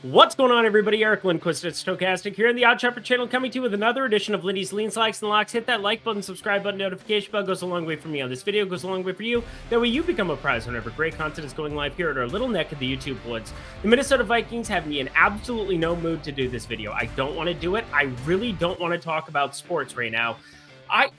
What's going on, everybody? Eric Lindquist at Stochastic here in the Odd Shopper channel, coming to you with another edition of Lindy's Leans, Likes, and Locks. Hit that like button, subscribe button, notification bell. Goes a long way for me on this video, goes a long way for you. That way you become a prize whenever great content is going live here at our little neck of the YouTube woods. The Minnesota Vikings have me in absolutely no mood to do this video. I don't want to do it. I really don't want to talk about sports right now. I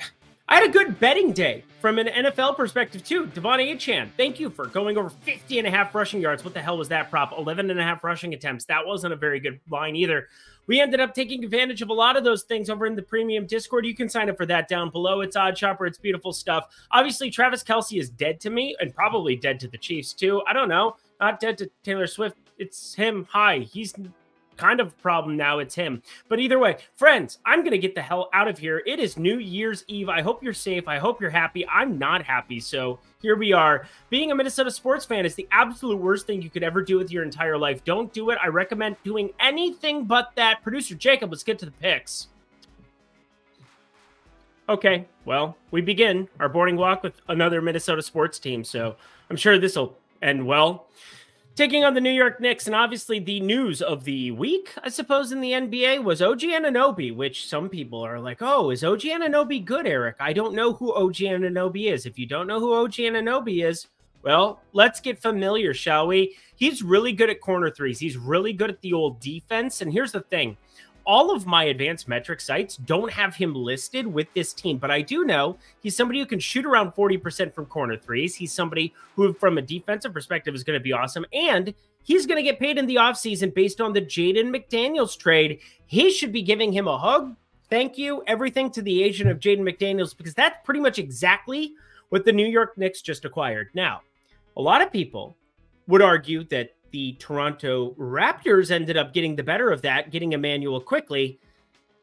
had a good betting day from an NFL perspective, too. Devon Achane, thank you for going over 50.5 rushing yards. What the hell was that prop? 11.5 rushing attempts. That wasn't a very good line either. We ended up taking advantage of a lot of those things over in the premium Discord. You can sign up for that down below. It's Odd Shopper. It's beautiful stuff. Obviously, Travis Kelce is dead to me and probably dead to the Chiefs, too. I don't know. Not dead to Taylor Swift. It's him. Hi. He's kind of a problem now. It's him. But either way, friends, I'm going to get the hell out of here. It is New Year's Eve. I hope you're safe. I hope you're happy. I'm not happy. So here we are. Being a Minnesota sports fan is the absolute worst thing you could ever do with your entire life. Don't do it. I recommend doing anything but that. Producer Jacob, let's get to the picks. Okay, well, we begin our boarding walk with another Minnesota sports team. So I'm sure this will end well. Taking on the New York Knicks, and obviously the news of the week, I suppose, in the NBA was OG Anunoby, which some people are like, oh, is OG Anunoby good, Eric? I don't know who OG Anunoby is. If you don't know who OG Anunoby is, well, let's get familiar, shall we? He's really good at corner threes. He's really good at the old defense, and here's the thing. All of my advanced metric sites don't have him listed with this team, but I do know he's somebody who can shoot around 40% from corner threes. He's somebody who, from a defensive perspective, is going to be awesome, and he's going to get paid in the offseason based on the Jaden McDaniels trade. He should be giving him a hug. Thank you, everything to the agent of Jaden McDaniels, because that's pretty much exactly what the New York Knicks just acquired. Now, a lot of people would argue that the Toronto Raptors ended up getting the better of that, getting Emmanuel Quickley,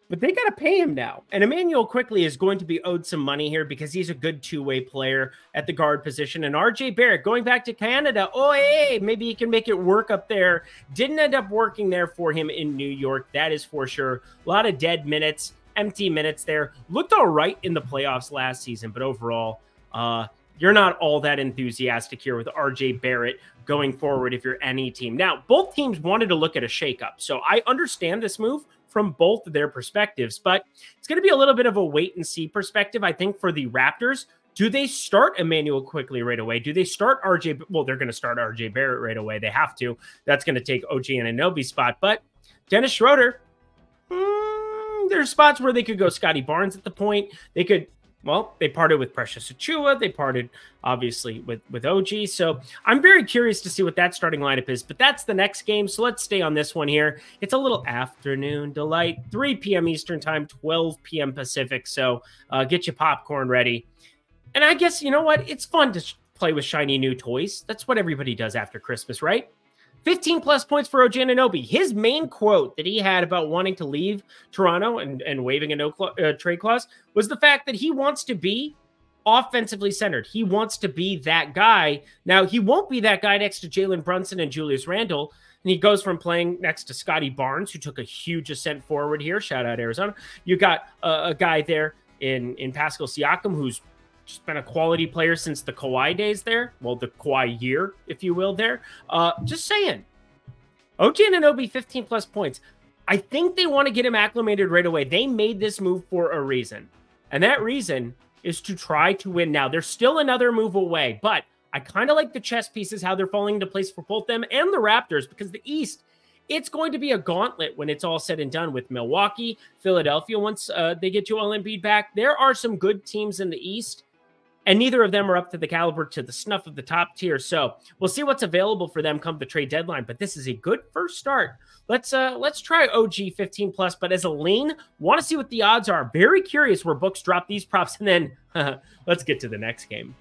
but they got to pay him now. And Emmanuel Quickley is going to be owed some money here because he's a good two-way player at the guard position. And RJ Barrett, going back to Canada, oh, hey, maybe he can make it work up there. Didn't end up working there for him in New York, that is for sure. A lot of dead minutes, empty minutes there. Looked all right in the playoffs last season, but overall, you're not all that enthusiastic here with RJ Barrett going forward if you're any team. Now, both teams wanted to look at a shakeup, so I understand this move from both of their perspectives, but it's going to be a little bit of a wait-and-see perspective, I think, for the Raptors. Do they start Emmanuel Quickley right away? Do they start RJ? Well, they're going to start RJ Barrett right away. They have to. That's going to take OG Anunoby's spot, but Dennis Schroeder, there's spots where they could go Scotty Barnes at the point. They could. Well, they parted with Precious Achiuwa. They parted, obviously, with OG. So I'm very curious to see what that starting lineup is. But that's the next game, so let's stay on this one here. It's a little afternoon delight, 3 p.m. Eastern time, 12 p.m. Pacific. So get your popcorn ready. And I guess, you know what? It's fun to play with shiny new toys. That's what everybody does after Christmas, right? 15-plus points for OG Anunoby. His main quote that he had about wanting to leave Toronto and waiving a no-trade clause was the fact that he wants to be offensively centered. He wants to be that guy. Now, he won't be that guy next to Jalen Brunson and Julius Randle, and he goes from playing next to Scotty Barnes, who took a huge ascent forward here. Shout out Arizona. You got a guy there in Pascal Siakam, who's just been a quality player since the Kawhi days there. Well, the Kawhi year, if you will, there. Just saying. OG Anunoby, 15-plus points. I think they want to get him acclimated right away. They made this move for a reason. And that reason is to try to win now. They're still another move away, but I kind of like the chess pieces, how they're falling into place for both them and the Raptors, because the East, it's going to be a gauntlet when it's all said and done with Milwaukee, Philadelphia, once they get Joel Embiid back. There are some good teams in the East, and neither of them are up to the caliber, to the snuff of the top tier. So we'll see what's available for them come the trade deadline. But this is a good first start. Let's try OG 15-plus. But as a lean, want to see what the odds are. Very curious where books drop these props. And then let's get to the next game.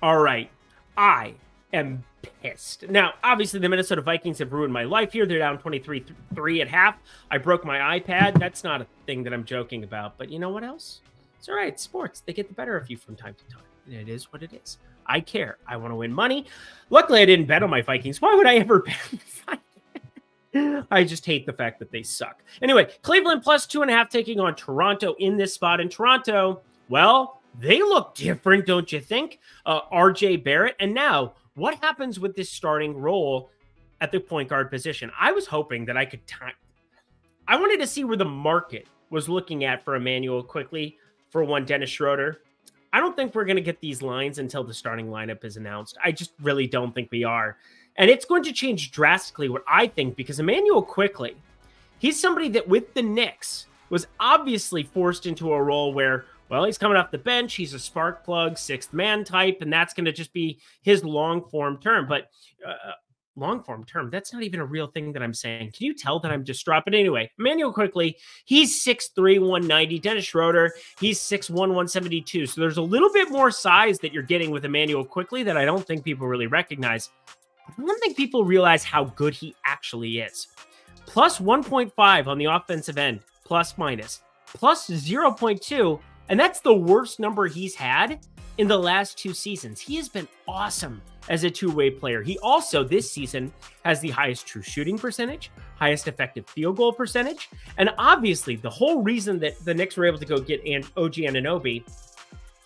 All right. I am pissed. Now, obviously, the Minnesota Vikings have ruined my life here. They're down 23-3 at half. I broke my iPad. That's not a thing that I'm joking about. But you know what else? It's all right. Sports, they get the better of you from time to time. And it is what it is. I care. I want to win money. Luckily, I didn't bet on my Vikings. Why would I ever bet on the Vikings? I just hate the fact that they suck. Anyway, Cleveland plus 2.5 taking on Toronto in this spot. And Toronto, well, they look different, don't you think? RJ Barrett. And now, what happens with this starting role at the point guard position. I was hoping that I could time. I wanted to see where the market was looking at for Emmanuel Quickley for one Dennis Schroeder. I don't think we're going to get these lines until the starting lineup is announced. I just really don't think we are. And it's going to change drastically what I think, because Emmanuel Quickley, he's somebody that with the Knicks was obviously forced into a role where, well, he's coming off the bench. He's a spark plug, sixth man type, and that's going to just be his long-form term. But long-form term, that's not even a real thing that I'm saying. Can you tell that I'm distraught? But anyway, Emmanuel Quickley, he's 6'3", 190. Dennis Schroeder, he's 6'1", 172. So there's a little bit more size that you're getting with Emmanuel Quickley that I don't think people really recognize. I don't think people realize how good he actually is. Plus 1.5 on the offensive end, plus minus. Plus 0.2, and that's the worst number he's had in the last 2 seasons. He has been awesome as a two-way player. He also, this season, has the highest true shooting percentage, highest effective field goal percentage, and obviously the whole reason that the Knicks were able to go get OG Anunoby,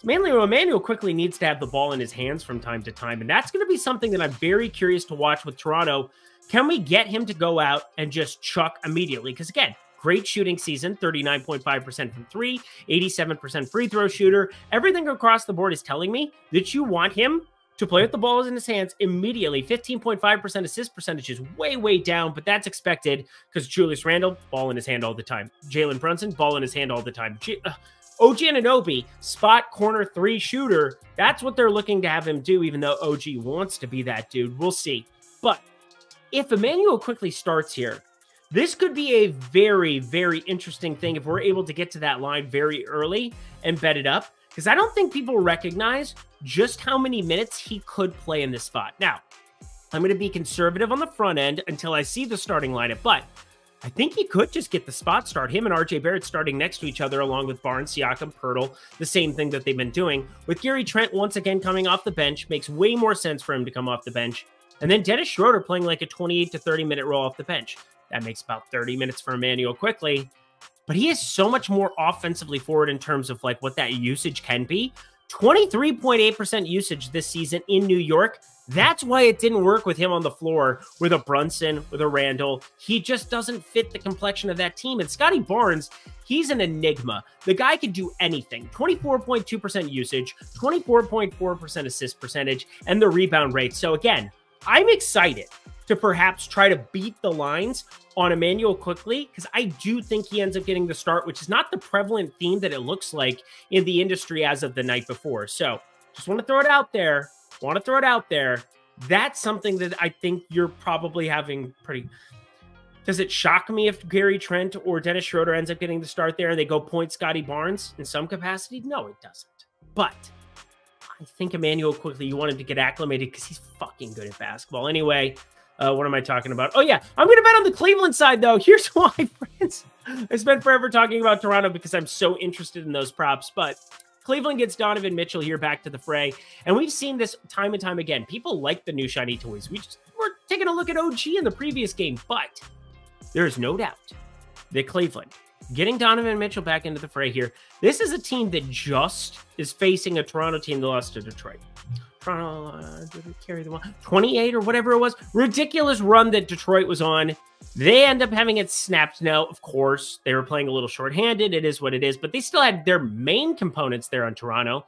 mainly Emmanuel Quickley needs to have the ball in his hands from time to time, and that's going to be something that I'm very curious to watch with Toronto. Can we get him to go out and just chuck immediately? Because again, great shooting season, 39.5% from 3, 87% free throw shooter. Everything across the board is telling me that you want him to play with the ball in his hands immediately. 15.5% assist percentage is way, way down, but that's expected because Julius Randle, ball in his hand all the time. Jalen Brunson, ball in his hand all the time. OG Anunoby, spot corner 3 shooter. That's what they're looking to have him do, even though OG wants to be that dude. We'll see. But if Emmanuel Quickley starts here, this could be a very, very interesting thing if we're able to get to that line very early and bet it up, because I don't think people recognize just how many minutes he could play in this spot. Now, I'm going to be conservative on the front end until I see the starting lineup, but I think he could just get the spot start. Him and RJ Barrett starting next to each other along with Barnes, Siakam, Poeltl, the same thing that they've been doing. With Gary Trent once again coming off the bench, makes way more sense for him to come off the bench. And then Dennis Schroeder playing like a 28 to 30 minute role off the bench. That makes about 30 minutes for Emmanuel Quickley. But he is so much more offensively forward in terms of like what that usage can be. 23.8% usage this season in New York. That's why it didn't work with him on the floor with a Brunson, with a Randle. He just doesn't fit the complexion of that team. And Scotty Barnes, he's an enigma. The guy can do anything. 24.2% usage, 24.4% assist percentage, and the rebound rate. So again, I'm excited to perhaps try to beat the lines on Emmanuel Quickley, because I do think he ends up getting the start, which is not the prevalent theme that it looks like in the industry as of the night before. So just want to throw it out there. That's something that I think you're probably having pretty... Does it shock me if Gary Trent or Dennis Schroeder ends up getting the start there and they go point Scotty Barnes in some capacity? No, it doesn't. But I think Emmanuel Quickley, you want him to get acclimated because he's fucking good at basketball. Anyway, what am I talking about? Oh, yeah. I'm going to bet on the Cleveland side, though. Here's why, friends. I spent forever talking about Toronto because I'm so interested in those props. But Cleveland gets Donovan Mitchell here back to the fray. And we've seen this time and time again. People like the new shiny toys. We're taking a look at OG in the previous game. But there is no doubt that Cleveland, getting Donovan Mitchell back into the fray here, this is a team that just is facing a Toronto team that lost to Detroit. Toronto did carry the one 28 or whatever it was. Ridiculous run that Detroit was on. They end up having it snapped. Now, of course, they were playing a little shorthanded. It is what it is, but they still had their main components there on Toronto.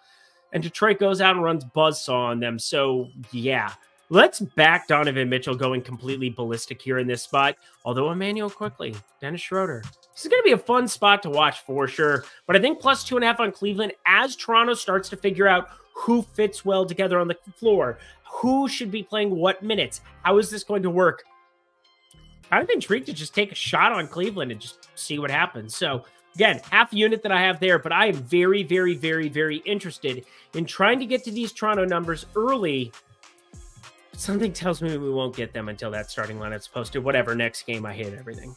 And Detroit goes out and runs buzzsaw on them. So, yeah, let's back Donovan Mitchell going completely ballistic here in this spot. Although Emmanuel Quickley, Dennis Schroeder, this is going to be a fun spot to watch for sure. But I think plus 2.5 on Cleveland as Toronto starts to figure out who fits well together on the floor, who should be playing what minutes, how is this going to work? Kind of intrigued to just take a shot on Cleveland and just see what happens. So again, half unit that I have there, but I am very, very, very, very interested in trying to get to these Toronto numbers early. Something tells me we won't get them until that starting lineup's posted. Whatever, next game, I hate everything.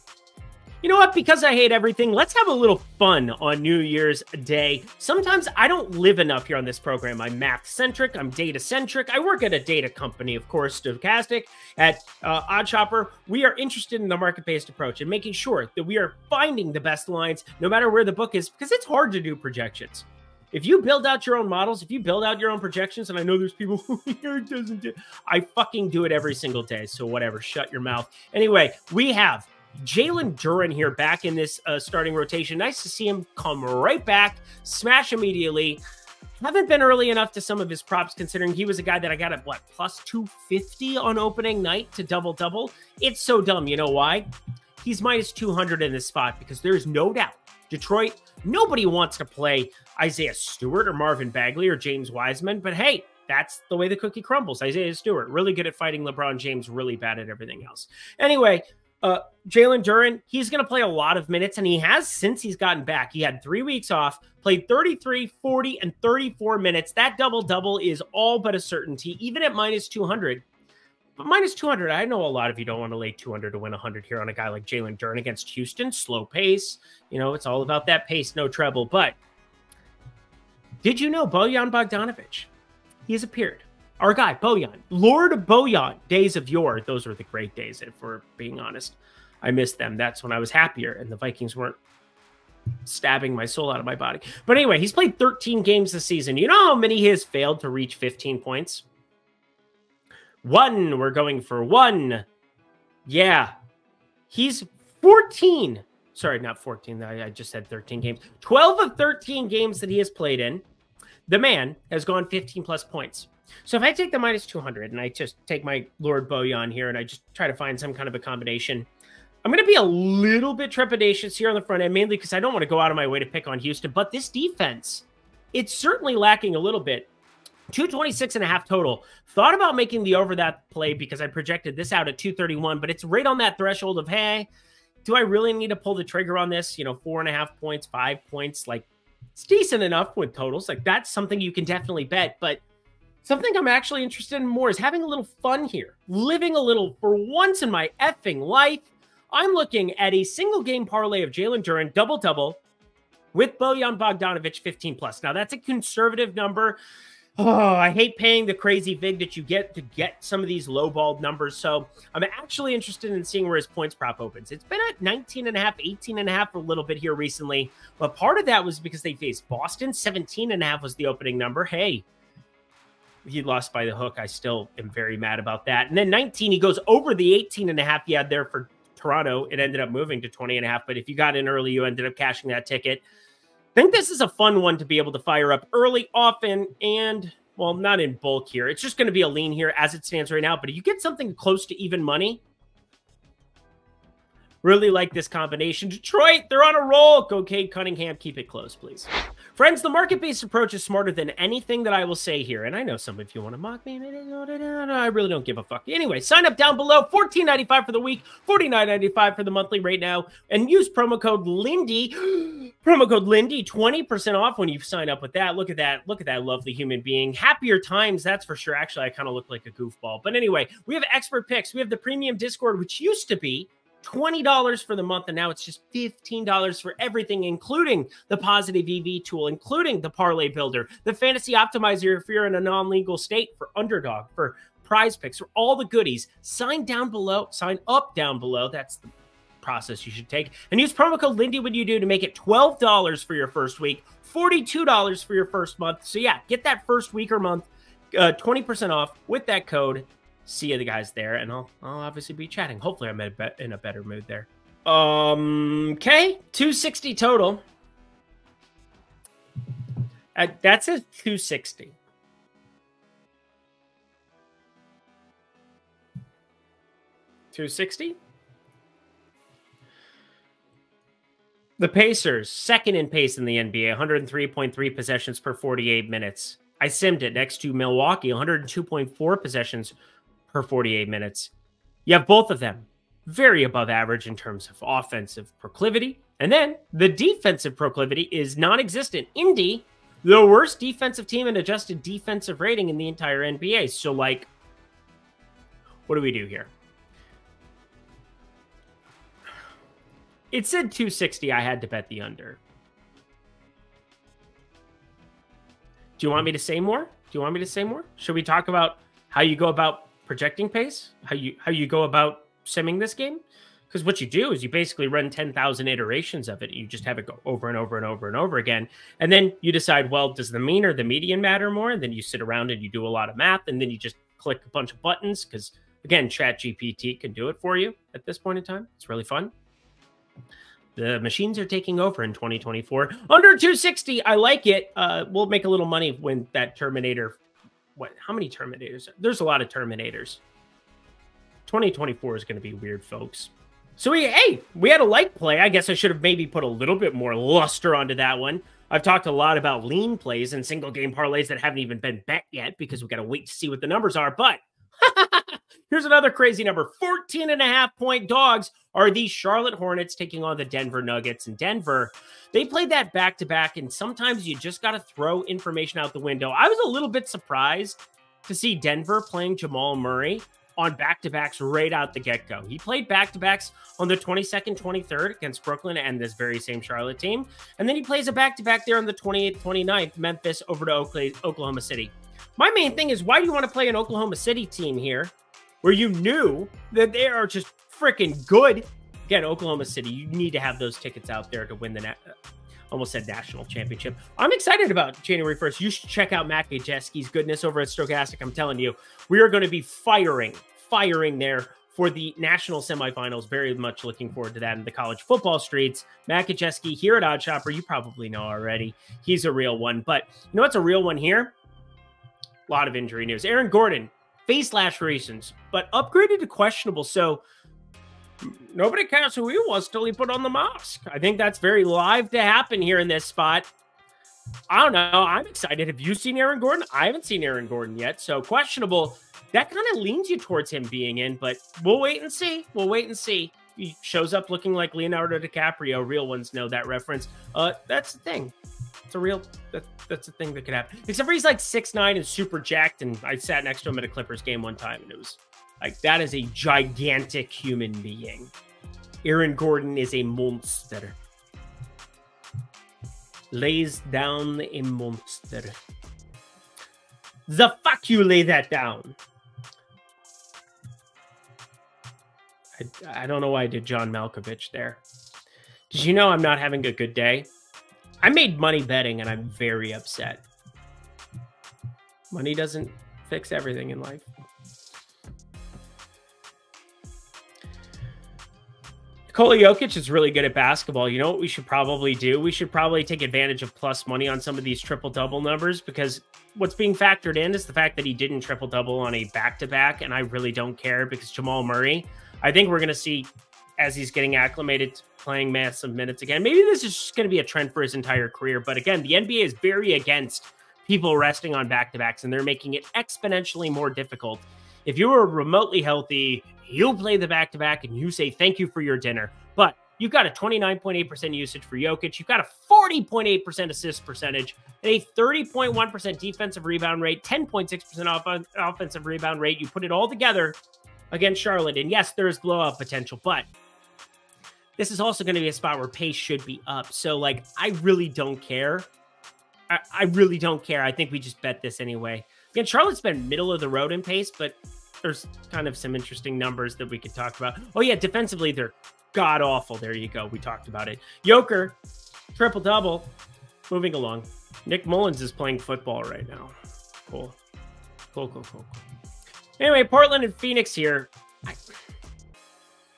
You know what? Because I hate everything, let's have a little fun on New Year's Day. Sometimes I don't live enough here on this program. I'm math-centric. I'm data-centric. I work at a data company, of course, Stochastic. At OddShopper, we are interested in the market-based approach and making sure that we are finding the best lines no matter where the book is, because it's hard to do projections. If you build out your own models, if you build out your own projections, and I know there's people who here doesn't do, I fucking do it every single day. So whatever, shut your mouth. Anyway, we have Jalen Duren here back in this starting rotation. Nice to see him come right back, smash immediately. Haven't been early enough to some of his props, considering he was a guy that I got at, what, plus 250 on opening night to double-double. It's so dumb. You know why? He's minus 200 in this spot because there's no doubt Detroit, nobody wants to play Isaiah Stewart or Marvin Bagley or James Wiseman, but hey, that's the way the cookie crumbles. Isaiah Stewart, really good at fighting LeBron James, really bad at everything else. Anyway, Jalen Duren, he's going to play a lot of minutes, and he has since he's gotten back. He had 3 weeks off, played 33, 40, and 34 minutes. That double-double is all but a certainty, even at minus 200. But minus 200, I know a lot of you don't want to lay 200 to win 100 here on a guy like Jalen Duren against Houston. Slow pace. You know, it's all about that pace, no treble. But did you know Bojan Bogdanovic? He has appeared. Our guy, Bojan, Lord Bojan, days of yore. Those were the great days, if we're being honest. I missed them. That's when I was happier and the Vikings weren't stabbing my soul out of my body. But anyway, he's played 13 games this season. You know how many he has failed to reach 15 points? 1. We're going for 1. Yeah. He's 14. Sorry, not 14. I just said 13 games. 12 of 13 games that he has played in, the man has gone 15 plus points. So if I take the minus 200 and I just take my Lord Bojan here and I just try to find some kind of a combination, I'm going to be a little bit trepidatious here on the front end, mainly because I don't want to go out of my way to pick on Houston. But this defense, it's certainly lacking a little bit. 226.5 total. Thought about making the over that play because I projected this out at 231, but it's right on that threshold of, hey, do I really need to pull the trigger on this? You know, 4.5 points, 5 points. Like, it's decent enough with totals. Like, that's something you can definitely bet. But something I'm actually interested in more is having a little fun here. Living a little for once in my effing life. I'm looking at a single game parlay of Jalen Duren, double-double, with Bojan Bogdanovic 15 plus. Now, that's a conservative number. Oh, I hate paying the crazy vig that you get to get some of these low-balled numbers. So I'm actually interested in seeing where his points prop opens. It's been at 19.5, 18.5 for a little bit here recently. But part of that was because they faced Boston. 17.5 was the opening number. Hey, he lost by the hook. I still am very mad about that. And then 19, he goes over the 18.5 he had there for Toronto. It ended up moving to 20.5. But if you got in early, you ended up cashing that ticket. I think this is a fun one to be able to fire up early, often, and, well, not in bulk here. It's just going to be a lean here as it stands right now. But if you get something close to even money, really like this combination. Detroit, they're on a roll. Go Cade Cunningham. Keep it close, please. Friends, the market-based approach is smarter than anything that I will say here. And I know some of you want to mock me. I really don't give a fuck. Anyway, sign up down below. $14.95 for the week, $49.95 for the monthly right now. And use promo code Lindy. Promo code Lindy, 20% off when you sign up with that. Look at that. Look at that lovely human being. Happier times, that's for sure. Actually, I kind of look like a goofball. But anyway, we have expert picks. We have the premium Discord, which used to be $20 for the month, and now it's just $15 for everything, including the positive EV tool, including the parlay builder, the fantasy optimizer if you're in a non-legal state, for Underdog, for Prize Picks, for all the goodies. Sign up down below. That's the process you should take, and use promo code Lindy when you do to make it $12 for your first week, $42 for your first month. So yeah, get that first week or month 20% off with that code. See you the guys there, and I'll obviously be chatting. Hopefully I'm in a better mood there. Okay, 260 total. That says 260. $260. The Pacers, second in pace in the NBA, 103.3 possessions per 48 minutes. I simmed it next to Milwaukee, 102.4 possessions per 48 minutes. You have both of them very above average in terms of offensive proclivity. And then the defensive proclivity is non-existent. Indy, the worst defensive team in adjusted defensive rating in the entire NBA. So, like, what do we do here? It said 260. I had to bet the under. Do you want me to say more? Should we talk about how you go about projecting pace? How you go about simming this game? Because what you do is you basically run 10,000 iterations of it. You just have it go over and over and over and over again. And then you decide, well, does the mean or the median matter more? And then you sit around and you do a lot of math, and then you just click a bunch of buttons because, again, ChatGPT can do it for you at this point in time. It's really fun. The machines are taking over in 2024. Under 260, I like it. We'll make a little money when that Terminator... How many Terminators? There's a lot of Terminators. 2024 is going to be weird, folks. So we had a light play. I guess I should have maybe put a little bit more luster onto that one. I've talked a lot about lean plays and single game parlays that haven't even been bet yet because we got to wait to see what the numbers are. But here's another crazy number. 14.5-point dogs are the Charlotte Hornets taking on the Denver Nuggets. And Denver, they played that back-to-back, and sometimes you just got to throw information out the window. I was a little bit surprised to see Denver playing Jamal Murray on back-to-backs right out the get-go. He played back-to-backs on the 22nd, 23rd against Brooklyn and this very same Charlotte team. And then he plays a back-to-back there on the 28th, 29th, Memphis over to Oklahoma City. My main thing is, why do you want to play an Oklahoma City team here where you knew that they are just freaking good? Again, Oklahoma City, you need to have those tickets out there to win the almost said national championship. I'm excited about January 1st. You should check out Matt Gajewski's goodness over at Stochastic. I'm telling you, we are going to be firing there for the national semifinals. Very much looking forward to that in the college football streets. Matt Gajewski here at OddsShopper, you probably know already. He's a real one. But you know what's a real one here? A lot of injury news. Aaron Gordon, face lacerations, but upgraded to questionable. So nobody cares who he was till he put on the mask. I think that's very live to happen here in this spot. I don't know. I'm excited. Have you seen Aaron Gordon? I haven't seen Aaron Gordon yet. So questionable. That kind of leans you towards him being in, but we'll wait and see. We'll wait and see. He shows up looking like Leonardo DiCaprio. Real ones know that reference. That's the thing. It's a real, that's the thing that could happen. Except for he's like 6'9" and super jacked. And I sat next to him at a Clippers game one time, and it was like, that is a gigantic human being. Aaron Gordon is a monster. Lays down a monster. The fuck you lay that down. I don't know why I did John Malkovich there. Did you know I'm not having a good day? I made money betting and I'm very upset. Money doesn't fix everything in life. Nikola Jokic is really good at basketball. You know what we should probably do? We should probably take advantage of plus money on some of these triple-double numbers, because what's being factored in is the fact that he didn't triple-double on a back-to-back, and I really don't care because Jamal Murray, I think we're going to see, as he's getting acclimated to playing massive minutes again, maybe this is just going to be a trend for his entire career. But again, the NBA is very against people resting on back-to-backs, and they're making it exponentially more difficult. If you are remotely healthy, you play the back-to-back and you say thank you for your dinner. But you've got a 29.8% usage for Jokic. You've got a 40.8% assist percentage, and a 30.1% defensive rebound rate, 10.6% offensive rebound rate. You put it all together against Charlotte, and yes, there is blowout potential, but this is also going to be a spot where pace should be up. So, like, I really don't care. I really don't care. I think we just bet this anyway. Again, Charlotte's been middle of the road in pace, but there's kind of some interesting numbers that we could talk about. Oh, yeah, defensively, they're god-awful. There you go. We talked about it. Joker, triple-double. Moving along. Nick Mullins is playing football right now. Cool. Cool. Anyway, Portland and Phoenix here.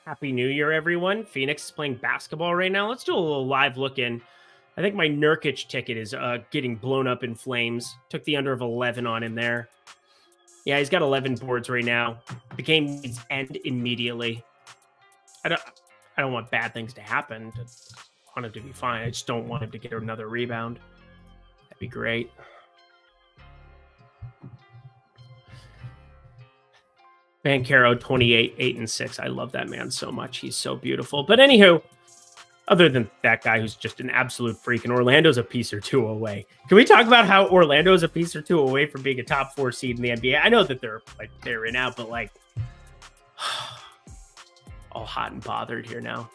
Happy New Year, everyone. Phoenix is playing basketball right now. Let's do a little live look-in. I think my Nurkic ticket is getting blown up in flames. Took the under of 11 on him there. Yeah, he's got 11 boards right now. The game needs to end immediately. I don't want bad things to happen. I want him to be fine. I just don't want him to get another rebound. That'd be great. Banchero, 28, 8 and 6. I love that man so much. He's so beautiful. But anywho, other than that guy who's just an absolute freak, and Orlando's a piece or two away. Can we talk about how Orlando's a piece or two away from being a top 4 seed in the NBA? I know that they're like they're in out, but like all hot and bothered here now.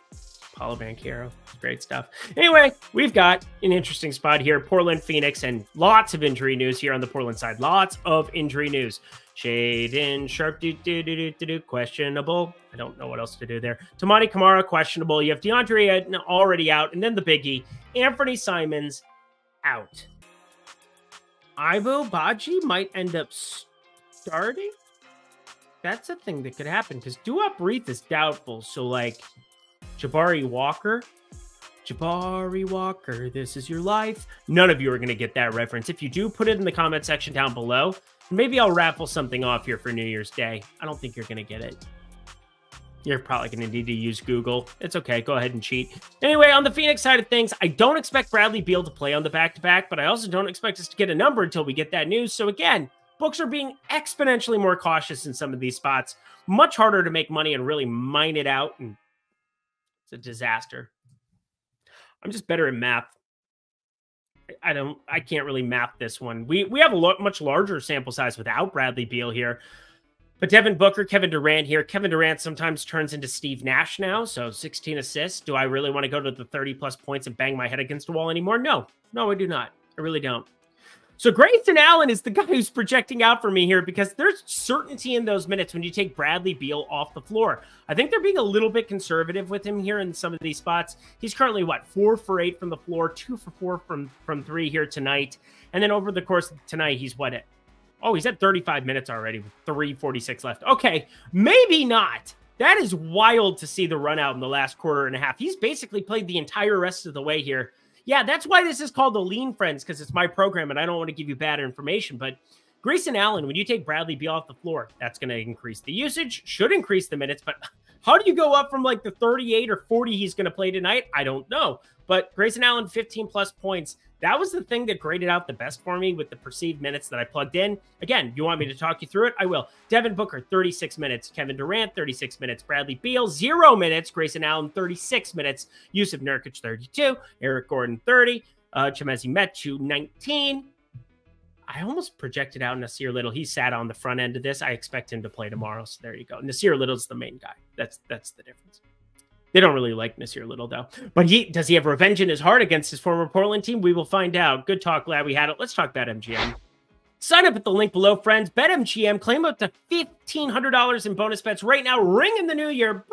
Paulo Banchero. Great stuff. Anyway, we've got an interesting spot here. Portland, Phoenix, and lots of injury news here on the Portland side. Lots of injury news. Shaedon Sharpe, questionable. I don't know what else to do there. Toumani Camara, questionable. You have DeAndre already out. And then the biggie, Anthony Simons out. Ivo Baji might end up starting. That's a thing that could happen because Duop Reith is doubtful. So, like, Jabari Walker, this is your life. None of you are going to get that reference. If you do, put it in the comment section down below. Maybe I'll raffle something off here for New Year's Day. I don't think you're going to get it. You're probably going to need to use Google. It's okay. Go ahead and cheat. Anyway, on the Phoenix side of things, I don't expect Bradley Beal to play on the back-to-back, but I also don't expect us to get a number until we get that news. So again, books are being exponentially more cautious in some of these spots. Much harder to make money and really mine it out. And it's a disaster. I'm just better at math. I can't really map this one. We have a much larger sample size without Bradley Beal here. But Devin Booker, Kevin Durant here. Kevin Durant sometimes turns into Steve Nash now. So 16 assists. Do I really want to go to the 30-plus points and bang my head against the wall anymore? No. No, I do not. I really don't. So Grayson Allen is the guy who's projecting out for me here because there's certainty in those minutes when you take Bradley Beal off the floor. I think they're being a little bit conservative with him here in some of these spots. He's currently, what, 4 for 8 from the floor, 2 for 4 from 3 here tonight. And then over the course of tonight, he's what? He's at 35 minutes already with 3:46 left. Okay, maybe not. That is wild to see the run out in the last quarter and a half. He's basically played the entire rest of the way here. Yeah, that's why this is called the Lean Friends, because it's my program and I don't want to give you bad information. But Grayson Allen, when you take Bradley Beal off the floor, that's going to increase the usage, should increase the minutes. But how do you go up from like the 38 or 40 he's going to play tonight? I don't know. But Grayson Allen, 15-plus points. That was the thing that graded out the best for me with the perceived minutes that I plugged in. Again, you want me to talk you through it? I will. Devin Booker, 36 minutes. Kevin Durant, 36 minutes. Bradley Beal, 0 minutes. Grayson Allen, 36 minutes. Yusuf Nurkic, 32. Eric Gordon, 30. Chimezie Metu, 19. I almost projected out Nasir Little. He sat on the front end of this. I expect him to play tomorrow, so there you go. Nasir Little's the main guy. That's the difference. They don't really like Nasir Little, though. But does he have revenge in his heart against his former Portland team? We will find out. Good talk. Glad we had it. Let's talk BetMGM. Sign up at the link below, friends. BetMGM. Claim up to $1,500 in bonus bets right now. Ring in the new year.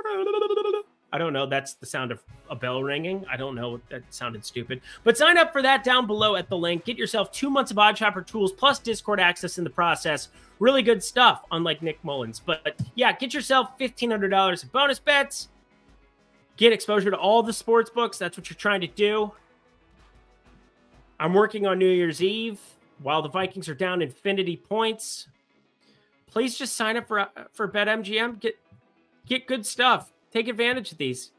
I don't know. That's the sound of a bell ringing. I don't know. That sounded stupid. But sign up for that down below at the link. Get yourself 2 months of OddsShopper tools plus Discord access in the process. Really good stuff, unlike Nick Mullins. But yeah, get yourself $1,500 in bonus bets. Get exposure to all the sports books. That's what you're trying to do. I'm working on New Year's Eve while the Vikings are down infinity points. Please just sign up for BetMGM. Get good stuff. Take advantage of these.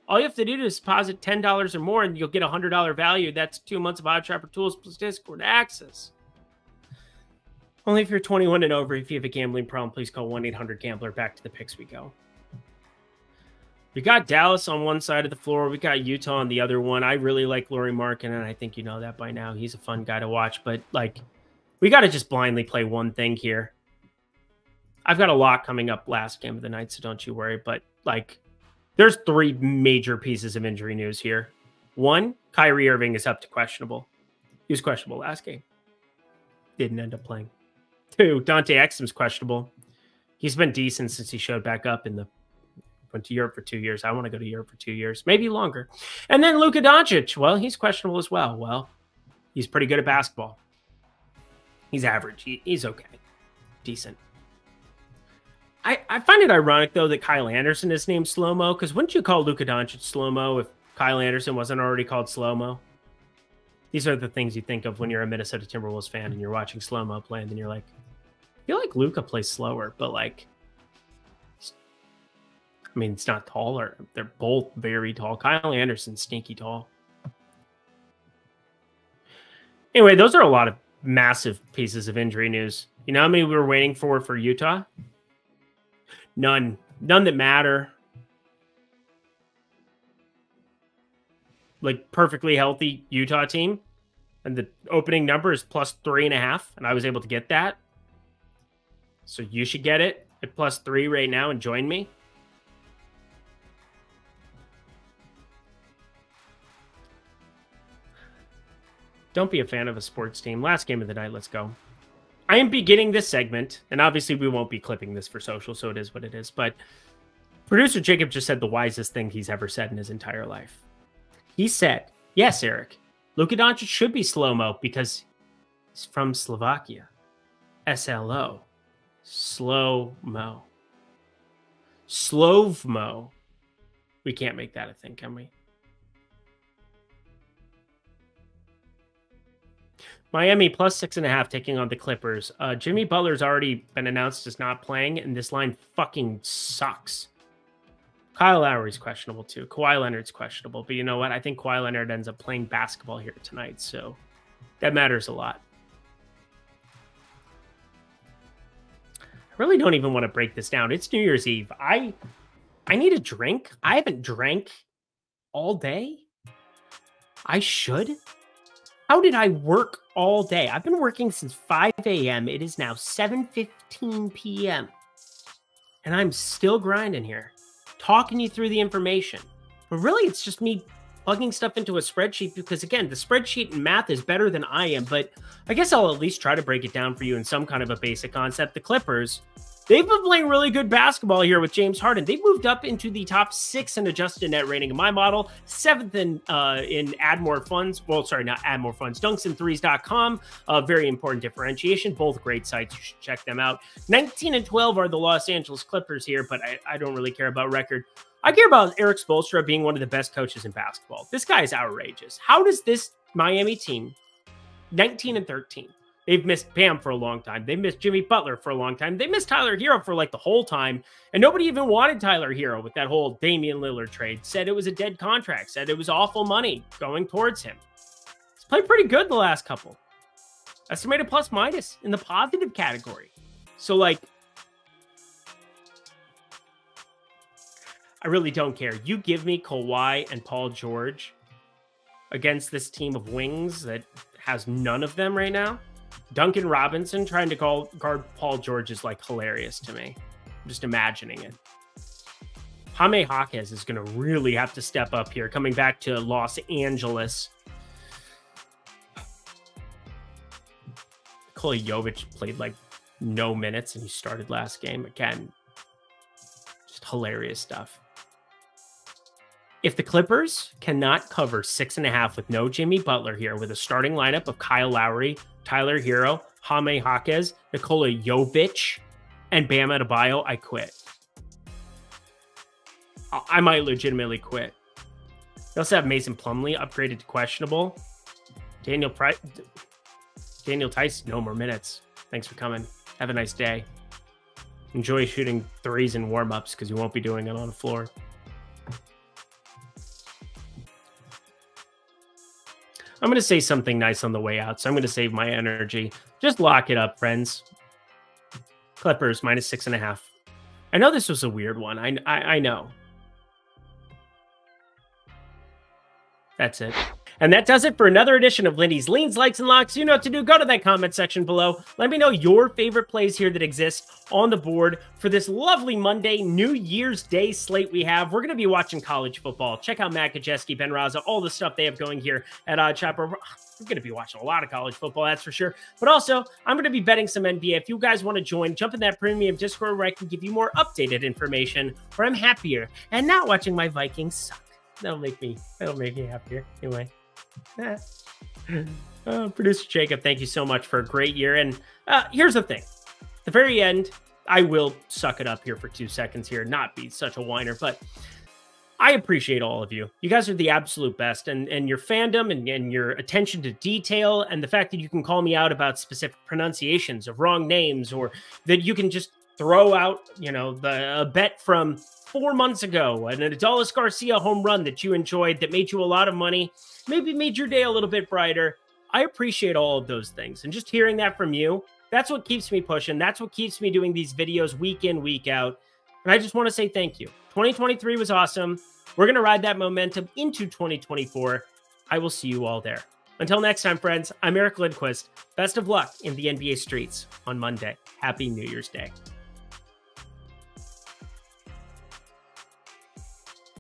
All you have to do is deposit $10 or more, and you'll get a $100 value. That's 2 months of OddsShopper tools plus Discord access. Only if you're 21 and over. If you have a gambling problem, please call 1-800-GAMBLER. Back to the picks we go. We got Dallas on one side of the floor. We got Utah on the other one. I really like Lauri Markkanen, and I think you know that by now. He's a fun guy to watch, but like, we got to just blindly play one thing here. I've got a lot coming up last game of the night, so don't you worry. But like, there's 3 major pieces of injury news here. 1, Kyrie Irving is up to questionable. He was questionable last game. Didn't end up playing. 2, Dante Exum's questionable. He's been decent since he showed back up in the went to Europe for 2 years. I want to go to Europe for 2 years, maybe longer. And then Luka Doncic, well, he's questionable as well. Well, he's pretty good at basketball. He's average. He's okay. Decent. I find it ironic, though, that Kyle Anderson is named Slow-Mo, because wouldn't you call Luka Doncic Slow-Mo if Kyle Anderson wasn't already called Slow-Mo? These are the things you think of when you're a Minnesota Timberwolves fan and you're watching Slow-Mo play, and then you're like, I feel like Luka plays slower, but like, I mean, it's not taller. They're both very tall. Kyle Anderson's stinky tall. Anyway, those are a lot of massive pieces of injury news. You know how many we were waiting for Utah? None. None that matter. Like, perfectly healthy Utah team. And the opening number is plus 3.5. And I was able to get that. So you should get it at plus 3 right now and join me. Don't be a fan of a sports team. Last game of the night. Let's go. I am beginning this segment, and obviously we won't be clipping this for social, so it is what it is. But producer Jacob just said the wisest thing he's ever said in his entire life. He said, yes, Eric, Luka Doncic should be slow-mo because he's from Slovakia. SLO. Slow-mo. Slow-mo. We can't make that a thing, can we? Miami plus 6.5 taking on the Clippers. Jimmy Butler's already been announced as not playing, and this line fucking sucks. Kyle Lowry's questionable too. Kawhi Leonard's questionable. But you know what? I think Kawhi Leonard ends up playing basketball here tonight, so that matters a lot. I really don't even want to break this down. It's New Year's Eve. I need a drink. I haven't drank all day. I should. How did I work all day? I've been working since 5 a.m. It is now 7:15 p.m. And I'm still grinding here, talking you through the information. But really, it's just me plugging stuff into a spreadsheet because, again, the spreadsheet and math is better than I am. But I guess I'll at least try to break it down for you in some kind of a basic concept. The Clippers, they've been playing really good basketball here with James Harden. They've moved up into the top 6 in adjusted net rating in my model, 7th in Add More Funds. Well, sorry, not Add More Funds. Dunksandthrees.com. Very important differentiation. Both great sites. You should check them out. 19 and 12 are the Los Angeles Clippers here, but I don't really care about record. I care about Eric Spoelstra being one of the best coaches in basketball. This guy is outrageous. How does this Miami team, 19 and 13, they've missed Bam for a long time. They missed Jimmy Butler for a long time. They missed Tyler Hero for like the whole time. And nobody even wanted Tyler Hero with that whole Damian Lillard trade. Said it was a dead contract. Said it was awful money going towards him. He's played pretty good the last couple. Estimated plus minus in the positive category. So like, I really don't care. You give me Kawhi and Paul George against this team of wings that has none of them right now. Duncan Robinson trying to guard Paul George is like hilarious to me. I'm just imagining it. Jaime Jaquez is going to really have to step up here, coming back to Los Angeles. Nikola Jovic played like no minutes and he started last game. Again, just hilarious stuff. If the Clippers cannot cover 6.5 with no Jimmy Butler here, with a starting lineup of Kyle Lowry, Tyler Hero, Jaime Jaquez, Nikola Jovic, and Bam Adebayo, I quit. I might legitimately quit. They also have Mason Plumlee upgraded to questionable. Daniel Tice, no more minutes. Thanks for coming. Have a nice day. Enjoy shooting threes in warm-ups because you won't be doing it on the floor. I'm going to say something nice on the way out, so I'm going to save my energy. Just lock it up, friends. Clippers, minus 6.5. I know this was a weird one. I know. That's it. And that does it for another edition of Lindy's Leans, Likes, and Locks. You know what to do. Go to that comment section below. Let me know your favorite plays here that exist on the board for this lovely Monday, New Year's Day slate we have. We're going to be watching college football. Check out Matt Kajeski, Ben Raza, all the stuff they have going here at Odd Shopper. We're going to be watching a lot of college football, that's for sure. But also, I'm going to be betting some NBA. If you guys want to join, jump in that premium Discord where I can give you more updated information, where I'm happier and not watching my Vikings suck. That'll make me happier. Anyway. Producer Jacob, thank you so much for a great year. And here's the thing. At the very end, I will suck it up here for 2 seconds here, not be such a whiner, but I appreciate all of you. You guys are the absolute best, and your fandom and your attention to detail, and the fact that you can call me out about specific pronunciations of wrong names, or that you can just throw out, a bet from 4 months ago, an Adolis Garcia home run that you enjoyed that made you a lot of money, maybe made your day a little bit brighter. I appreciate all of those things. And just hearing that from you, that's what keeps me pushing. That's what keeps me doing these videos week in, week out. And I just want to say thank you. 2023 was awesome. We're going to ride that momentum into 2024. I will see you all there. Until next time, friends, I'm Eric Lindquist. Best of luck in the NBA streets on Monday. Happy New Year's Day.